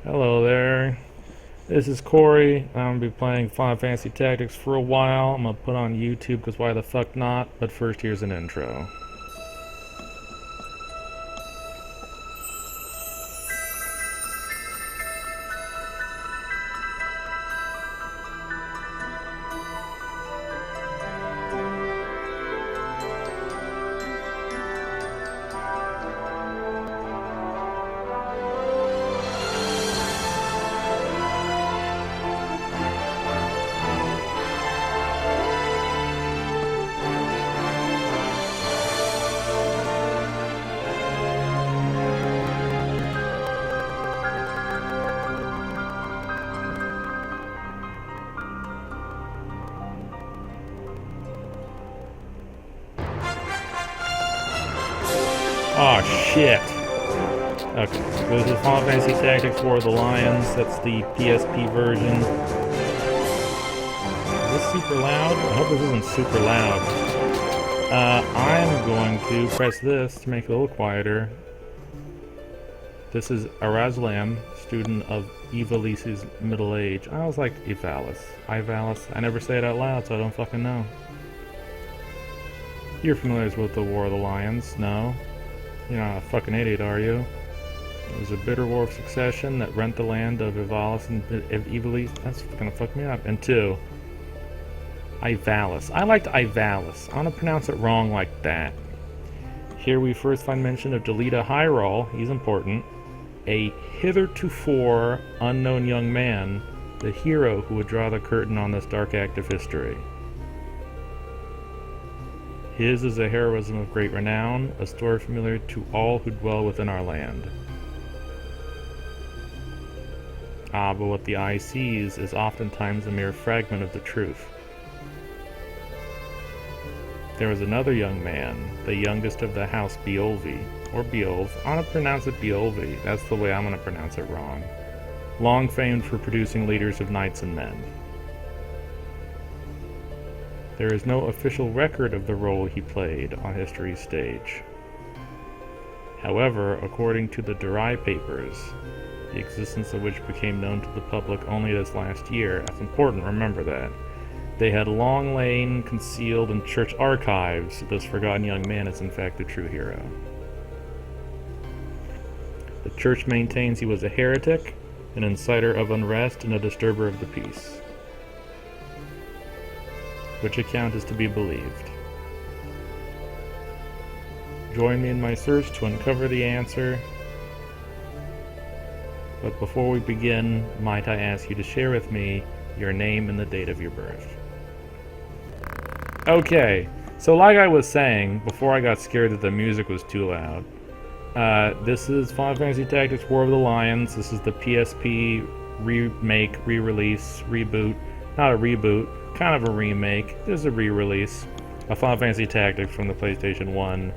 Hello there. This is Corey. I'm gonna be playing Final Fantasy Tactics for a while. I'm gonna put on YouTube because why the fuck not? But first, here's an intro. Oh shit. Okay, this is Final Fantasy Tactics War of the Lions. That's the PSP version. Is this super loud? I hope this isn't super loud. I'm going to press this to make it a little quieter. This is Arazlam, student of Ivalice's middle age. I was like Ivalis. Ivalis. I never say it out loud, so I don't fucking know. You're familiar with the War of the Lions? No? You're not a fucking idiot, are you? It was a bitter war of succession that rent the land of Ivalice and Ivalice. That's gonna fuck me up. And two, Ivalis. I liked Ivalis. I want to pronounce it wrong like that. Here we first find mention of Delita Hyrule. He's important. A hithertofore unknown young man, the hero who would draw the curtain on this dark act of history. His is a heroism of great renown, a story familiar to all who dwell within our land. But what the eye sees is oftentimes a mere fragment of the truth. There was another young man, the youngest of the house Beolvi, or Beolv. I'm going to pronounce it Beolvi. That's the way I'm going to pronounce it wrong. Long famed for producing leaders of knights and men. There is no official record of the role he played on history's stage. However, according to the Durai papers, the existence of which became known to the public only this last year, that's important, remember that, they had long lain concealed in church archives. This forgotten young man is in fact the true hero. The church maintains he was a heretic, an inciter of unrest, and a disturber of the peace. Which account is to be believed? Join me in my search to uncover the answer. But before we begin, might I ask you to share with me your name and the date of your birth? Okay, so like I was saying, before I got scared that the music was too loud, this is Final Fantasy Tactics War of the Lions. This is the PSP remake, re-release, reboot. Not a reboot, kind of a remake. This is a re-release of Final Fantasy Tactics from the PlayStation 1.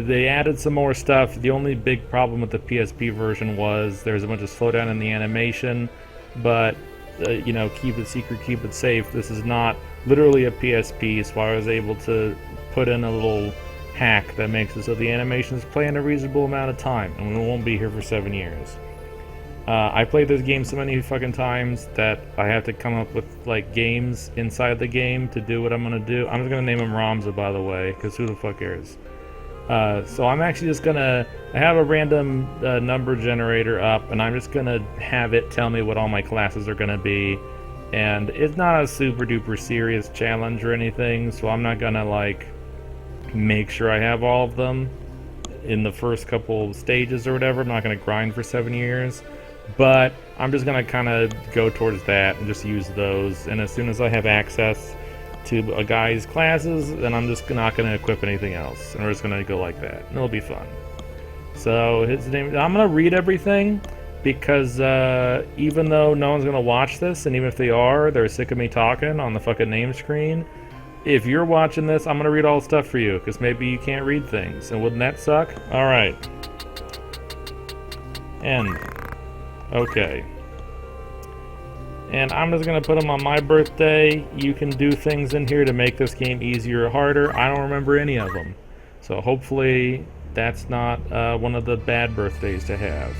They added some more stuff. The only big problem with the PSP version was there's a bunch of slowdown in the animation, but keep it secret, keep it safe. This is not literally a PSP, so I was able to put in a little hack that makes it so the animations play in a reasonable amount of time, and we won't be here for 7 years. I played this game so many fucking times that I have to come up with like games inside the game to do what I'm gonna do. I'm just gonna name him Ramza, by the way, because who the fuck cares? So I'm actually just gonna have a random number generator up, and I'm just gonna have it tell me what all my classes are gonna be. And it's not a super duper serious challenge or anything, so I'm not gonna like make sure I have all of them in the first couple stages or whatever. I'm not gonna grind for 7 years. But I'm just going to kind of go towards that and just use those. And as soon as I have access to a guy's classes, then I'm just not going to equip anything else. And we're just going to go like that. And it'll be fun. So his name, I'm going to read everything because even though no one's going to watch this, and even if they are, they're sick of me talking on the fucking name screen. If you're watching this, I'm going to read all the stuff for you because maybe you can't read things. And wouldn't that suck? Alright. End. Okay. And I'm just going to put them on my birthday. You can do things in here to make this game easier or harder. I don't remember any of them. So hopefully that's not one of the bad birthdays to have.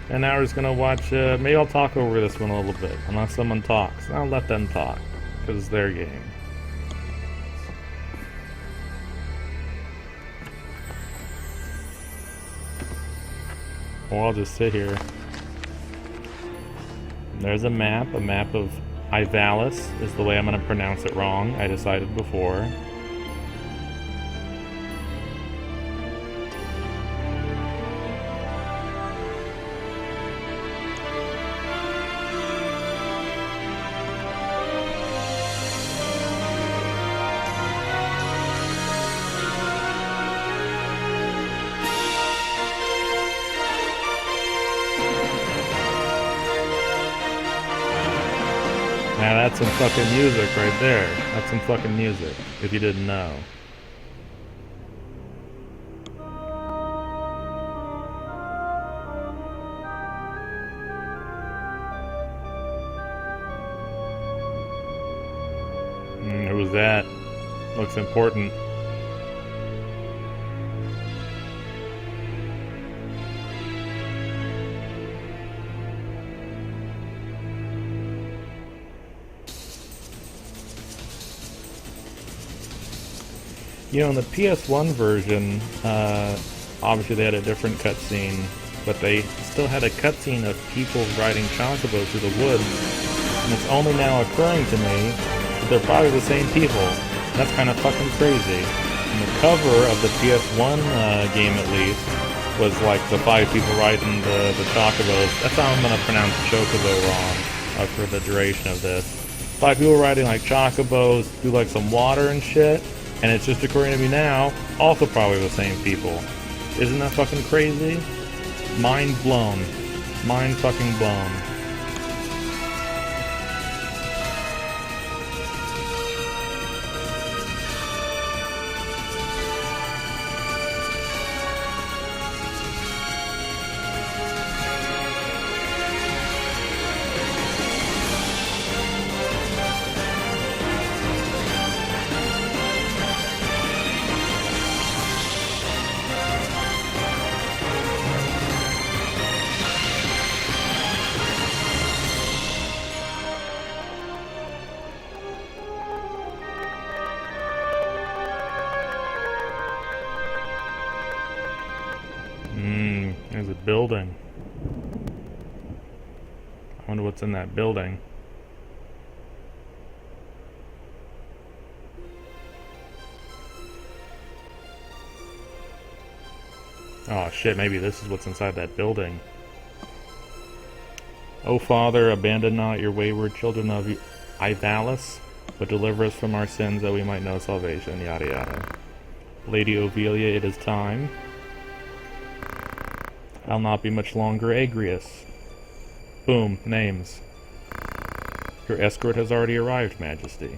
And now we're just gonna watch, maybe I'll talk over this one a little bit, unless someone talks. I'll let them talk, because it's their game. Or I'll just sit here. There's a map of Ivalis is the way I'm gonna pronounce it wrong, I decided before. Now that's some fucking music right there. That's some fucking music, if you didn't know. Who was that? Looks important. You know, in the PS1 version, obviously they had a different cutscene, but they still had a cutscene of people riding chocobos through the woods, and it's only now occurring to me that they're probably the same people. That's kind of fucking crazy. And the cover of the PS1 game, at least, was like the 5 people riding the chocobos. That's how I'm gonna pronounce chocobo wrong for the duration of this. 5 people riding like chocobos through like some water and shit. And it's just occurring to me now, also probably the same people. Isn't that fucking crazy? Mind blown. Mind fucking blown. There's a building. I wonder what's in that building. Oh shit, maybe this is what's inside that building. O Father, abandon not your wayward children of Ivalis, but deliver us from our sins that we might know salvation, yada yada. Lady Ophelia, it is time. I'll not be much longer Agrius. Boom, names. Your escort has already arrived, Majesty.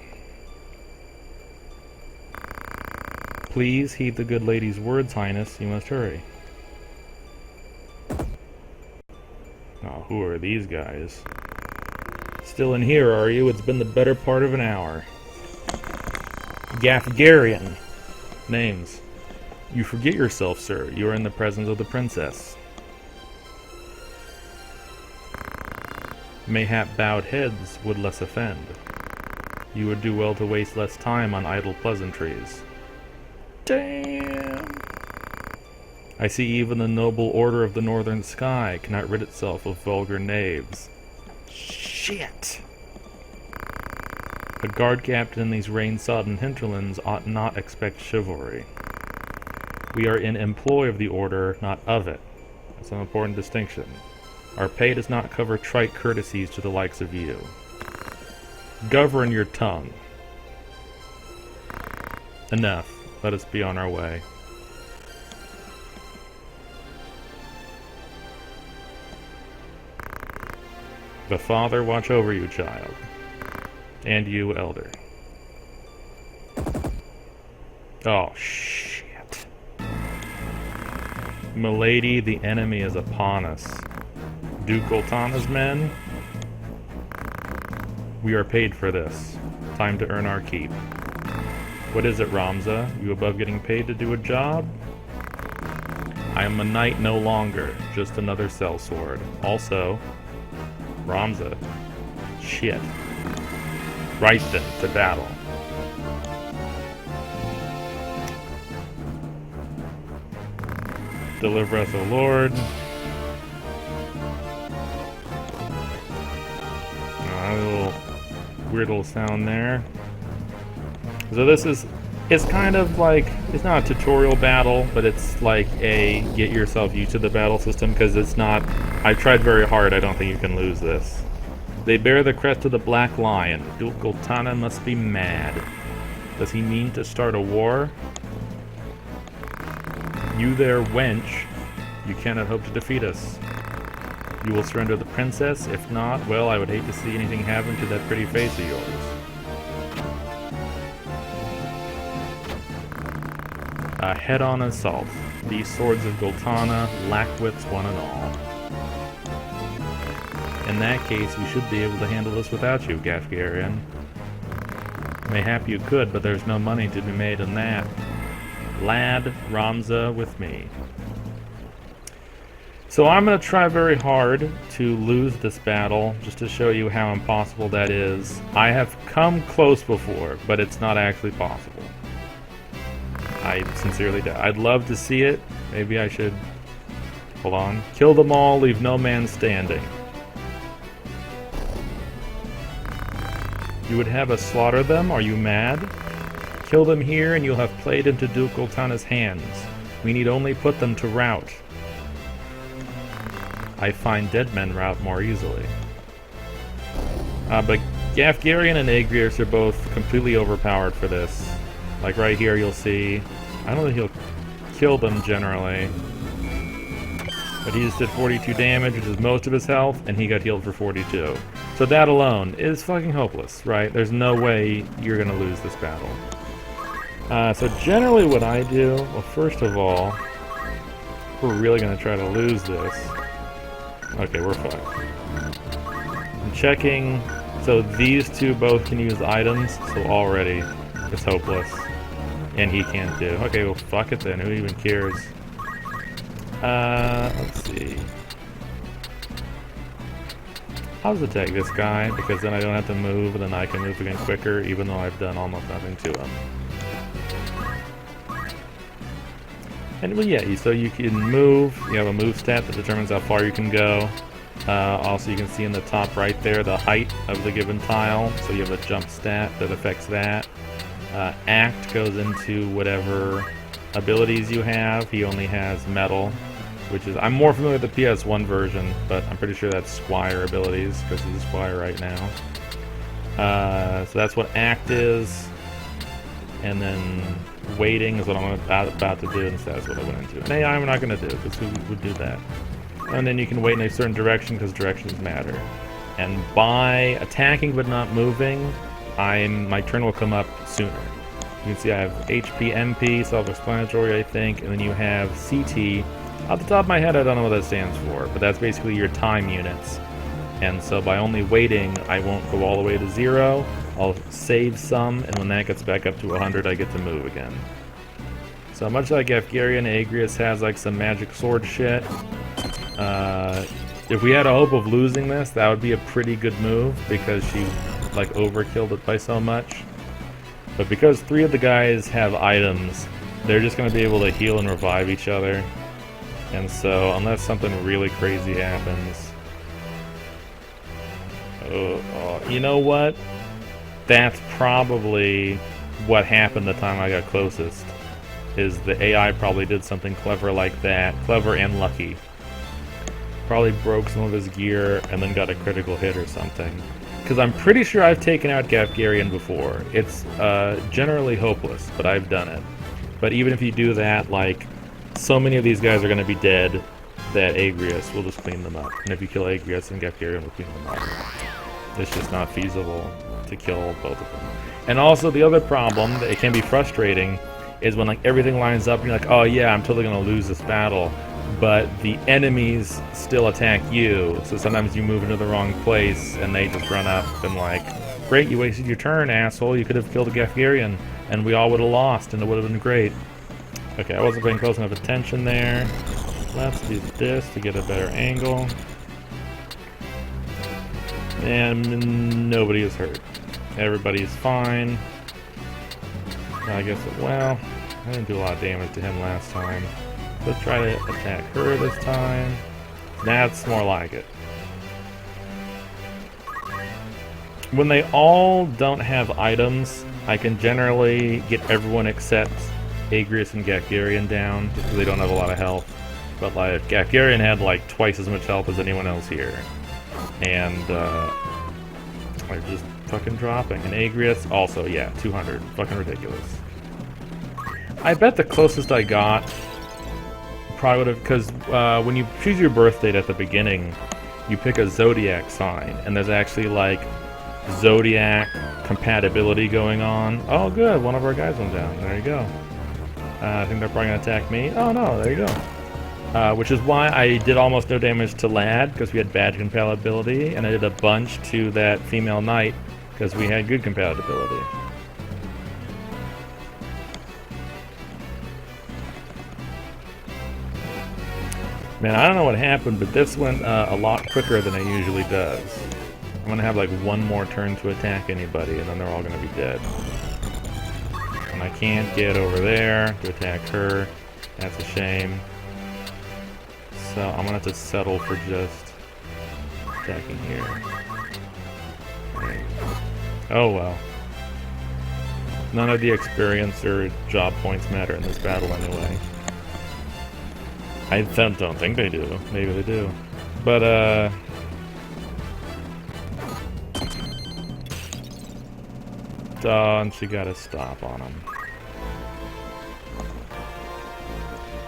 Please heed the good lady's words, Highness. You must hurry. Oh, who are these guys? Still in here, are you? It's been the better part of an hour. Gafgarian. Names. You forget yourself, sir. You are in the presence of the princess. Mayhap bowed heads would less offend. You would do well to waste less time on idle pleasantries. Damn! I see even the noble order of the northern sky cannot rid itself of vulgar knaves. Shit! A guard captain in these rain-sodden hinterlands ought not expect chivalry. We are in employ of the order, not of it. That's an important distinction. Our pay does not cover trite courtesies to the likes of you. Govern your tongue. Enough. Let us be on our way. The Father watch over you, child. And you, elder. Oh, shit. Milady, the enemy is upon us. Duke Oltana's men? We are paid for this. Time to earn our keep. What is it, Ramza? You above getting paid to do a job? I am a knight no longer, just another sellsword. Also, Ramza. Shit. Right then, to battle. Deliver us, O Lord. A little weird little sound there. So this is, it's kind of like, it's not a tutorial battle, but it's like a get yourself used to the battle system, because it's not, I've tried very hard, I don't think you can lose this. They bear the crest of the Black Lion. Duke Goltana must be mad. Does he mean to start a war? You there, wench. You cannot hope to defeat us. You will surrender the princess. If not, well, I would hate to see anything happen to that pretty face of yours. A head-on assault. These swords of Goltana lack wits one and all. In that case, we should be able to handle this without you, Gafgarian. Mayhap you could, but there's no money to be made in that. Lad, Ramza with me. So I'm going to try very hard to lose this battle, just to show you how impossible that is. I have come close before, but it's not actually possible. I sincerely doubt. I'd love to see it. Maybe I should... Hold on. Kill them all, leave no man standing. You would have us slaughter them? Are you mad? Kill them here and you'll have played into Duke Goltana's hands. We need only put them to rout. I find dead men rout more easily. But Gafgarian and Agrius are both completely overpowered for this. Like right here you'll see, I don't think he'll kill them generally. But he just did 42 damage, which is most of his health, and he got healed for 42. So that alone is fucking hopeless, right? There's no way you're gonna lose this battle. So generally what I do, well first of all, we're really gonna try to lose this. Okay, we're fine. I'm checking, so these two both can use items, so already it's hopeless. And he can't do. Okay, well fuck it then, who even cares? Let's see. I'll just attack this guy, because then I don't have to move, and then I can move again quicker, even though I've done almost nothing to him. And well, yeah, so you can move, you have a move stat that determines how far you can go. Also, you can see in the top right there the height of the given tile, so you have a jump stat that affects that. Act goes into whatever abilities you have. He only has metal, which is, I'm more familiar with the PS1 version, but I'm pretty sure that's Squire abilities, because he's a Squire right now. So that's what Act is. And then waiting is what I'm about to do, and so that's what I went into. And AI I'm not going to do, because who would do that? And then you can wait in a certain direction, because directions matter. And by attacking but not moving, my turn will come up sooner. You can see I have HP, MP, self-explanatory I think, and then you have CT. Off the top of my head I don't know what that stands for, but that's basically your time units. And so by only waiting, I won't go all the way to 0. I'll save some, and when that gets back up to 100, I get to move again. So much like Gafgarian, Agrius has like some magic sword shit. If we had a hope of losing this, that would be a pretty good move, because she like overkilled it by so much. But because 3 of the guys have items, they're just going to be able to heal and revive each other. And so, unless something really crazy happens... you know what? That's probably what happened the time I got closest. Is the AI probably did something clever like that. Clever and lucky. Probably broke some of his gear and then got a critical hit or something. Because I'm pretty sure I've taken out Gafgarian before. It's generally hopeless, but I've done it. But even if you do that, like, so many of these guys are going to be dead that Agrius will just clean them up. And if you kill Agrius, then Gafgarian will clean them up. It's just not feasible to kill both of them. And also the other problem, that it can be frustrating, is when like everything lines up and you're like, oh yeah, I'm totally going to lose this battle. But the enemies still attack you, so sometimes you move into the wrong place and they just run up and like, great, you wasted your turn, asshole, you could have killed a Gafgarian and we all would have lost and it would have been great. Okay, I wasn't paying close enough attention there. Let's do this to get a better angle. And nobody is hurt. Everybody's fine. I guess, well, I didn't do a lot of damage to him last time. Let's try to attack her this time. That's more like it. When they all don't have items, I can generally get everyone except Agrius and Gakgarian down, just because they don't have a lot of health. But like, Gakgarian had like twice as much health as anyone else here. And they're just fucking dropping. And Agrius also, yeah, 200. Fucking ridiculous. I bet the closest I got probably would have, because when you choose your birth date at the beginning, you pick a zodiac sign, and there's actually like zodiac compatibility going on. Oh good, one of our guys went down. There you go. I think they're probably gonna attack me. Oh no, there you go. Which is why I did almost no damage to Lad, because we had bad compatibility, and I did a bunch to that female knight, because we had good compatibility. Man, I don't know what happened, but this went a lot quicker than it usually does. I'm gonna have like one more turn to attack anybody, and then they're all gonna be dead. And I can't get over there to attack her. That's a shame. So I'm gonna have to settle for just attacking here. Oh well. None of the experience or job points matter in this battle anyway. I don't think they do. Maybe they do. But, and she got a stop on him.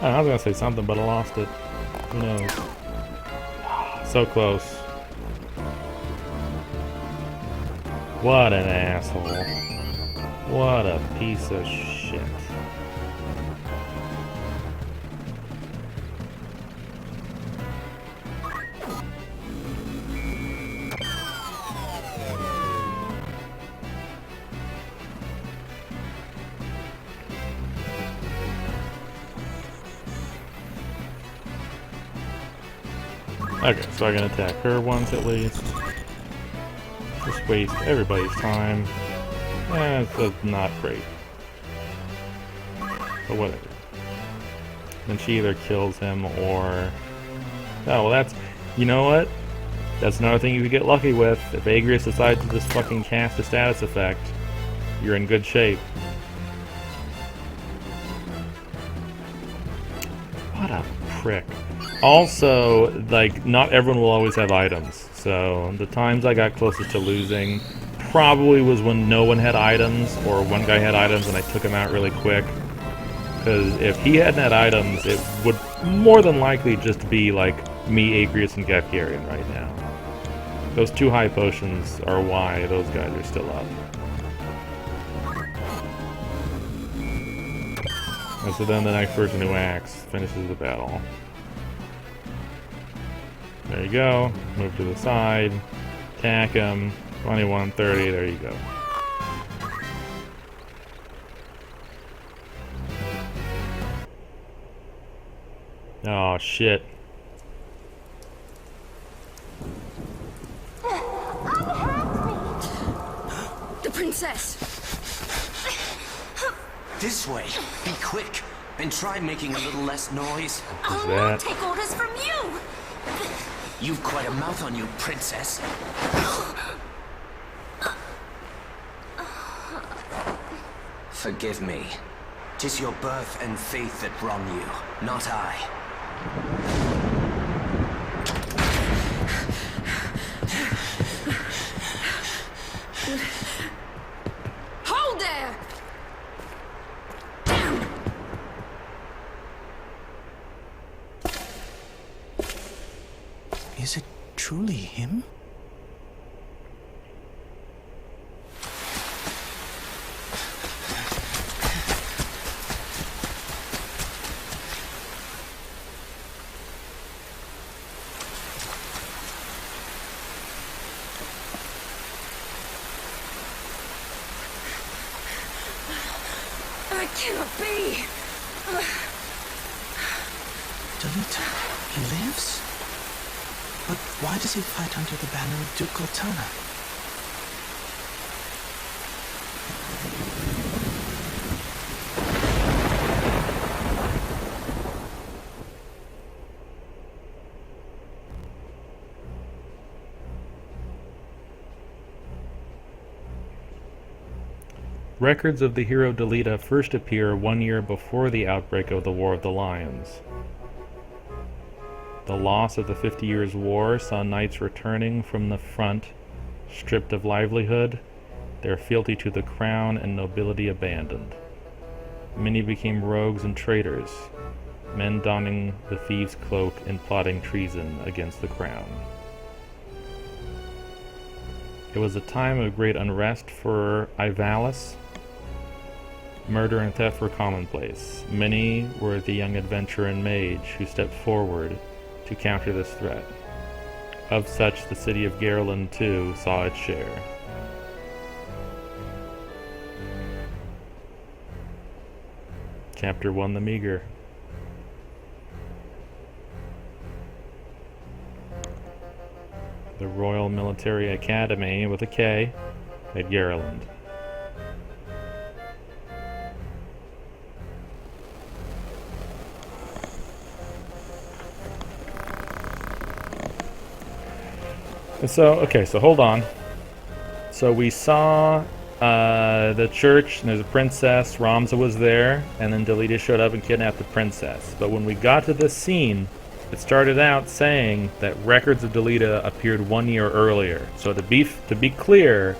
I was gonna say something, but I lost it. Who knows? So close. What an asshole. What a piece of shit. Okay, so I can attack her once at least. Just waste everybody's time. That's not great. But whatever. Then she either kills him or... Oh, well that's... You know what? That's another thing you could get lucky with. If Agrius decides to just fucking cast a status effect, you're in good shape. What a prick. Also, like, not everyone will always have items, so the times I got closest to losing probably was when no one had items, or one guy had items and I took him out really quick. Because if he hadn't had items, it would more than likely just be, like, me, Agrius, and Gakgarian right now. Those two high potions are why those guys are still up. And so then the next person who acts finishes the battle. There you go. Move to the side. Attack him. 21, 30. There you go. Oh, shit. The princess. This way. Be quick. And try making a little less noise. I'll not take orders from you. You've quite a mouth on you, princess. Forgive me. 'Tis your birth and faith that wrong you, not I. Hold there! Is it truly him? I cannot be. Delete. He lives? But why does he fight under the banner of Duke Goltana? Records of the hero Delita first appear 1 year before the outbreak of the War of the Lions. The loss of the 50 Years' War saw knights returning from the front, stripped of livelihood, their fealty to the crown and nobility abandoned. Many became rogues and traitors, men donning the thieves' cloak and plotting treason against the crown. It was a time of great unrest for Ivalis. Murder and theft were commonplace. Many were the young adventurer and mage who stepped forward to counter this threat. Of such, the city of Garland, too, saw its share. Chapter 1, The Meager. The Royal Military Academy, with a K, at Garland. And so hold on. So we saw the church, and there's a princess. Ramza was there, and then Delita showed up and kidnapped the princess. But when we got to this scene, it started out saying that records of Delita appeared 1 year earlier. So to be clear,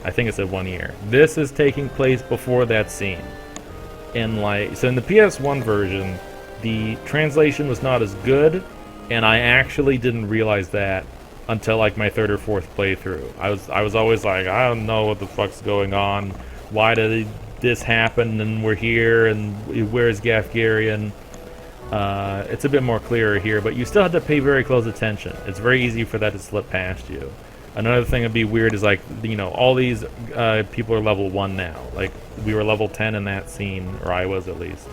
I think it said 1 year. This is taking place before that scene. So in the PS1 version, the translation was not as good, and I actually didn't realize that until like my third or fourth playthrough. I was always like, I don't know what the fuck's going on. Why did this happen? And we're here, and where's Gafgarian? It's a bit more clearer here, but you still have to pay very close attention. It's very easy for that to slip past you. Another thing that'd be weird is like, all these people are level 1 now. Like, we were level 10 in that scene, or I was at least.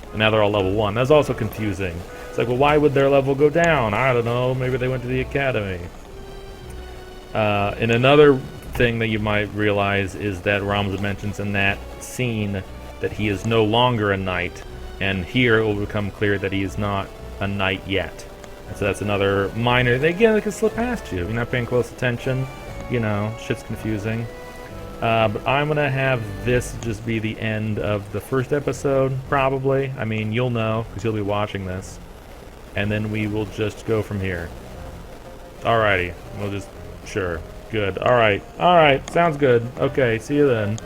And now they're all level 1. That's also confusing. It's like, well, why would their level go down? I don't know. Maybe they went to the academy. And another thing that you might realize is that Ramza mentions in that scene that he is no longer a knight, and here it will become clear that he is not a knight yet. And so that's another minor thing, again, that can slip past you if you're not paying close attention. Shit's confusing. But I'm going to have this just be the end of the first episode, probably. I mean, you'll know, because you'll be watching this. And then we will just go from here. Alrighty. We'll just... Sure. Good. Alright. Sounds good. Okay, see you then.